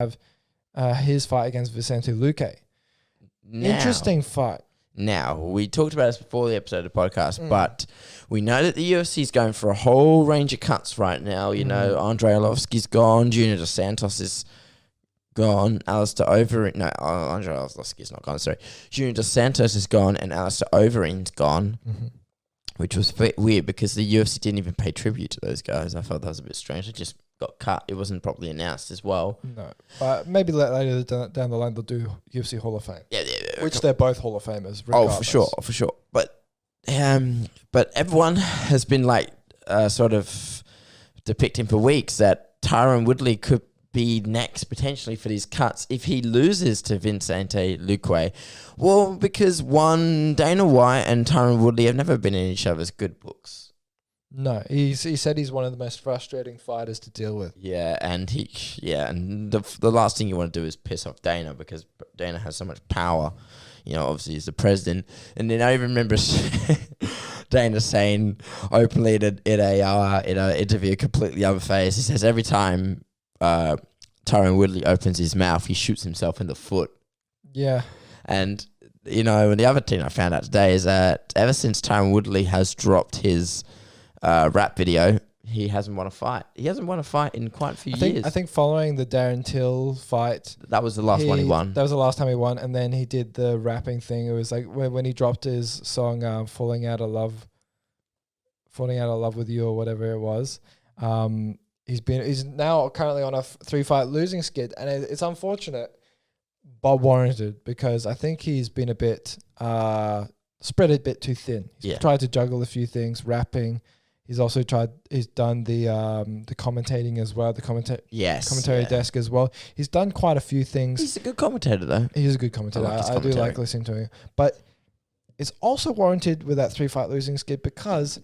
have his fight against Vicente Luque. Interesting fight. Now, we talked about this before the episode of the podcast, but we know that the UFC is going for a whole range of cuts right now. You know, Andrei Arlovski's gone, Junior Dos Santos is gone, Alistair Overeem... No, Andrei Arlovski's not gone, sorry. Junior Dos Santos is gone, and Alistair Overeem's gone, which was a bit weird because the UFC didn't even pay tribute to those guys. I thought that was a bit strange. They just got cut. It wasn't properly announced as well. No, but maybe later down the line they'll do UFC Hall of Fame. Yeah. Which they're both Hall of Famers. Regardless. Oh, for sure. But everyone has been like sort of depicting for weeks that Tyron Woodley could be next potentially for these cuts if he loses to Vicente Luque. Well, because Dana White and Tyron Woodley have never been in each other's good books. No, he said he's one of the most frustrating fighters to deal with. Yeah, and the last thing you want to do is piss off Dana because Dana has so much power. You know, obviously he's the president. And then I even remember Dana saying openly in an interview, completely unfazed. He says every time Tyron Woodley opens his mouth, he shoots himself in the foot. Yeah. And, you know, and the other thing I found out today is that ever since Tyron Woodley has dropped his rap video, he hasn't won a fight. He hasn't won a fight in quite a few years. I think following the Darren Till fight, that was the last one he won. That was the last time he won, and then he did the rapping thing. It was like when he dropped his song "Falling Out of Love with You" or whatever it was. He's now currently on a 3-fight losing skid, and it's unfortunate, but warranted because I think he's been a bit spread a bit too thin. He's tried to juggle a few things, rapping. He's also done the commentating as well, the commentary desk as well. He's done quite a few things. He's a good commentator though. He's a good commentator. I do like listening to him. But it's also warranted with that 3-fight losing skid because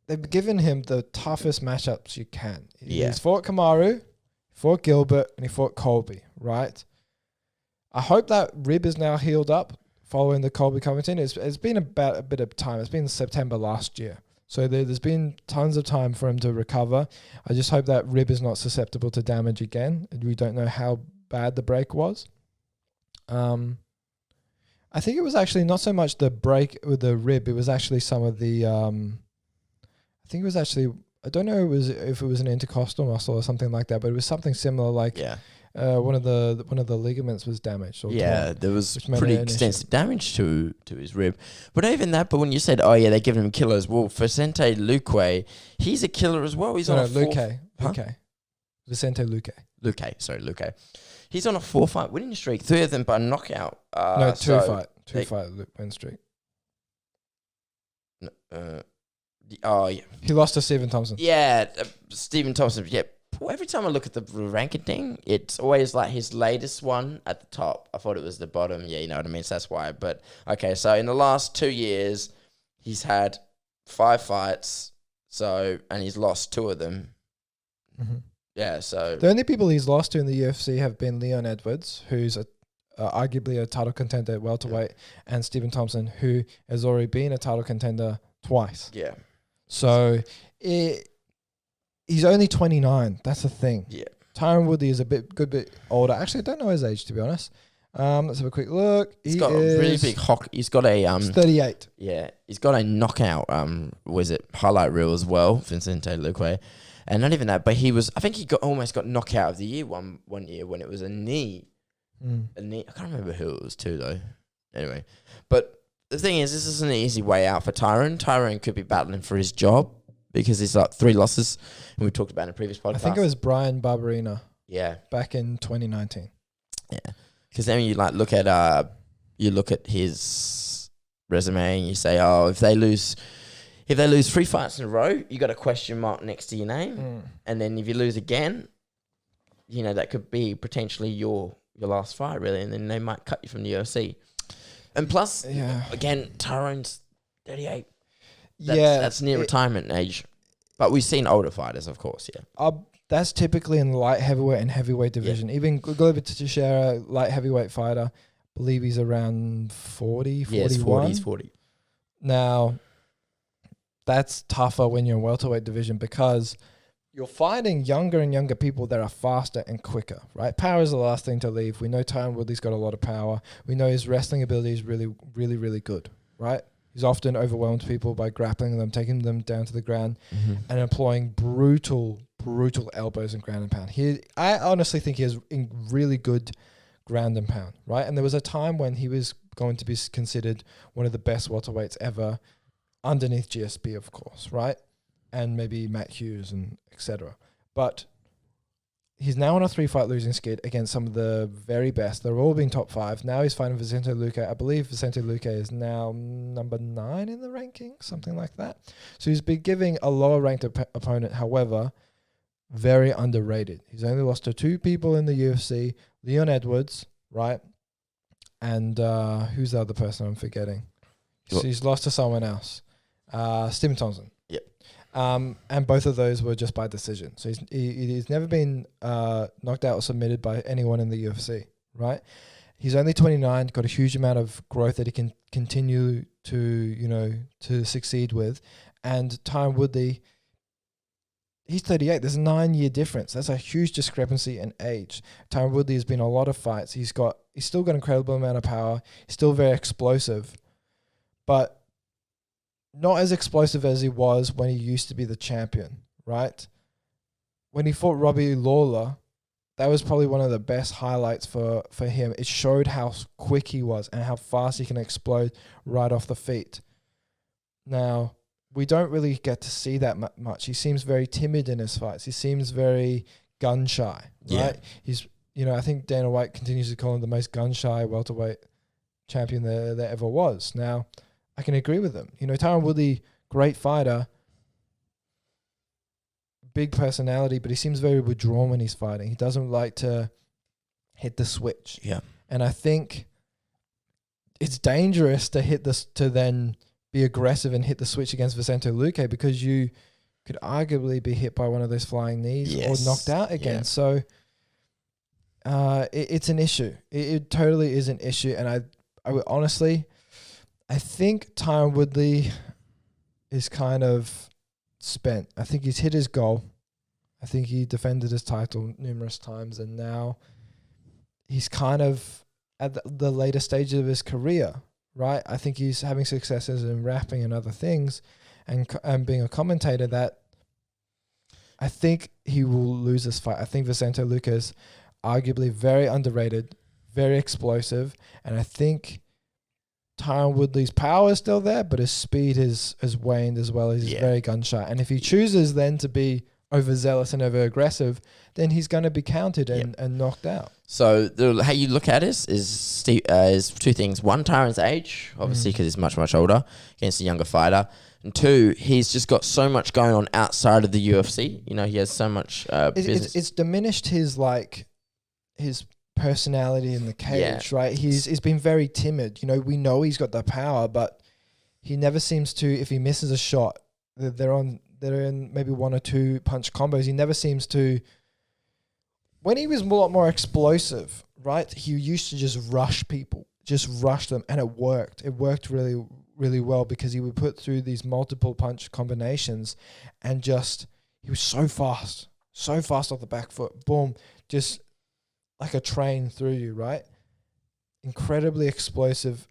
they've given him the toughest matchups you can. He's fought Kamaru, fought Gilbert, and he fought Colby, right? I hope that rib is now healed up following the Colby commenting. It's been about a bit of time. It's been September last year. So there's been tons of time for him to recover. I just hope that rib is not susceptible to damage again. We don't know how bad the break was. I think it was actually not so much the break with the rib. It was actually some of the... I think it was actually... I don't know if it was an intercostal muscle or something like that, but it was something similar like... Yeah. One of the ligaments was damaged. There was pretty extensive damage to his rib. But even that, but when you said, oh yeah, they're giving him killers, well, Vicente Luque, he's a killer as well. He's on a Luque. Vicente Luque. Luque. He's on a 4-fight winning streak, 3 of them by knockout. Two-fight win streak. He lost to Stephen Thompson. Yeah, Stephen Thompson, every time I look at the ranking thing, it's always like his latest one at the top. I thought it was the bottom. Yeah, you know what I mean? So that's why. But, okay, so in the last 2 years, he's had 5 fights, and he's lost 2 of them. Mm-hmm. Yeah, so... The only people he's lost to in the UFC have been Leon Edwards, who's arguably a title contender at welterweight, and Stephen Thompson, who has already been a title contender twice. Yeah. So... He's only 29. That's the thing. Yeah. Tyron Woodley is a good bit older. Actually, I don't know his age, to be honest. Let's have a quick look. He's got a really big hockey. He's got a... He's 38. Yeah. He's got a knockout, highlight reel as well, Vicente Luque. And not even that, but I think he almost got knockout of the year one year when it was a knee. A knee. I can't remember who it was to, though. Anyway. But the thing is, this is an easy way out for Tyron. Tyron could be battling for his job, because he's like 3 losses, and we talked about in a previous podcast. I think it was Brian Barberina. Yeah. Back in 2019. Yeah. Because then you look at his resume and you say, oh, if they lose 3 fights in a row, you got a question mark next to your name. And then if you lose again, you know, that could be potentially your last fight, really, and then they might cut you from the UFC. And plus, again, Tyron's 38. That's near retirement age. But we've seen older fighters, of course, That's typically in the light heavyweight and heavyweight division. Even Glover Teixeira, light heavyweight fighter, I believe he's around 40, 41. He's 40. Now, that's tougher when you're in welterweight division because you're fighting younger and younger people that are faster and quicker, right? Power is the last thing to leave. We know Tyron Woodley's got a lot of power. We know his wrestling ability is really, really, really good, right? He's often overwhelmed people by grappling them, taking them down to the ground, and employing brutal elbows and ground and pound. I honestly think he has really good ground and pound, right? And there was a time when he was going to be considered one of the best welterweights ever, underneath GSP, of course, right? And maybe Matt Hughes and etc. But he's now on a 3-fight losing skid against some of the very best. They're all been top 5. Now he's fighting Vicente Luque. I believe Vicente Luque is now number 9 in the rankings, something like that. So he's been giving a lower ranked opponent, however, very underrated. He's only lost to 2 people in the UFC, Leon Edwards, right? And who's the other person I'm forgetting? So he's lost to someone else. Stephen Thompson. Yep. And both of those were just by decision. So he's never been knocked out or submitted by anyone in the UFC, right? He's only 29, got a huge amount of growth that he can continue to succeed with. And Tyron Woodley, he's 38. There's a 9-year difference. That's a huge discrepancy in age. Tyron Woodley has been in a lot of fights. He's still got an incredible amount of power. He's still very explosive, but not as explosive as he was when he used to be the champion, right? When he fought Robbie Lawler, that was probably one of the best highlights for him. It showed how quick he was and how fast he can explode right off the feet. Now, we don't really get to see that much. He seems very timid in his fights. He seems very gun shy, right? He's, I think Dana White continues to call him the most gun shy welterweight champion there ever was. Now, I can agree with him. Tyron Woodley, great fighter, big personality, but he seems very withdrawn when he's fighting. He doesn't like to hit the switch. Yeah. And I think it's dangerous to then be aggressive and hit the switch against Vicente Luque, because you could arguably be hit by one of those flying knees or knocked out again. Yeah. So it's an issue. It totally is an issue. And I would honestly, I think Tyron Woodley is kind of spent. I think he's hit his goal. I think he defended his title numerous times, and now he's kind of at the later stages of his career, right? I think he's having successes in rapping and other things, and being a commentator, that I think he will lose this fight. I think Vicente Luque is arguably very underrated, very explosive, and I think Tyron Woodley's power is still there, but his speed has waned as well. He's very gun-shy. And if he chooses then to be overzealous and over-aggressive, then he's going to be counted and knocked out. So how you look at it is 2 things. 1, Tyron's age, obviously, because he's much, much older against a younger fighter. And 2, he's just got so much going on outside of the UFC. He has so much business. It's diminished his personality in the cage, right? He's been very timid. We know he's got the power, but he never seems to. If he misses a shot, they're in maybe 1 or 2 punch combos. He never seems to. When he was a lot more explosive, right? He used to just rush people, just rush them, and it worked. It worked really, really well, because he would put through these multiple punch combinations, and he was so fast off the back foot, boom, just like a train through you, right? Incredibly explosive.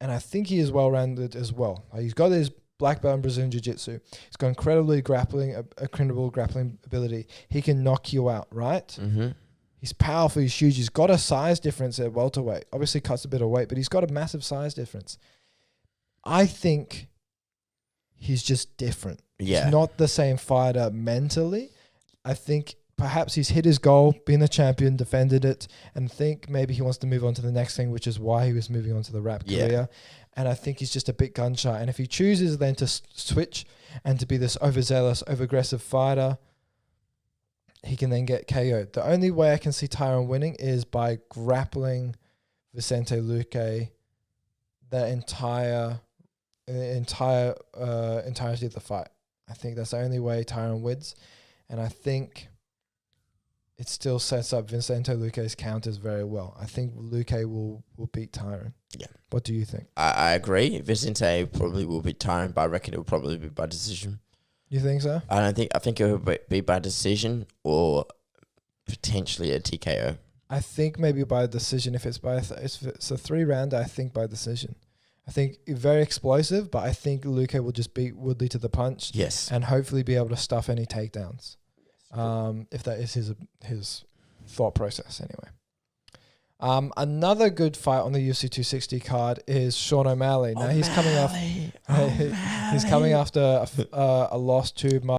And I think he is well-rounded as well. He's got his black belt in Brazilian Jiu-Jitsu. He's got incredible grappling ability. He can knock you out, right? Mm-hmm. He's powerful. He's huge. He's got a size difference at welterweight. Obviously cuts a bit of weight, but he's got a massive size difference. I think he's just different. Yeah. He's not the same fighter mentally. I think perhaps he's hit his goal, been a champion, defended it, and think maybe he wants to move on to the next thing, which is why he was moving on to the rap career. And I think he's just a bit gun-shy. And if he chooses then to switch and to be this overzealous, over-aggressive fighter, he can then get KO'd. The only way I can see Tyron winning is by grappling Vicente Luque the entirety of the fight. I think that's the only way Tyron wins. And I think it still sets up Vicente Luque's counters very well. I think Luque will beat Tyron. Yeah. What do you think? I agree. Vicente probably will beat Tyron, but I reckon it will probably be by decision. You think so? I think it would be by decision or potentially a TKO. I think maybe by decision. If it's if it's a 3-rounder, I think by decision. I think very explosive, but I think Luque will just beat Woodley to the punch. Yes. And hopefully be able to stuff any takedowns. If that is his thought process anyway. Another good fight on the UFC 260 card is Sean O'Malley. Now he's coming off. He's coming after a loss to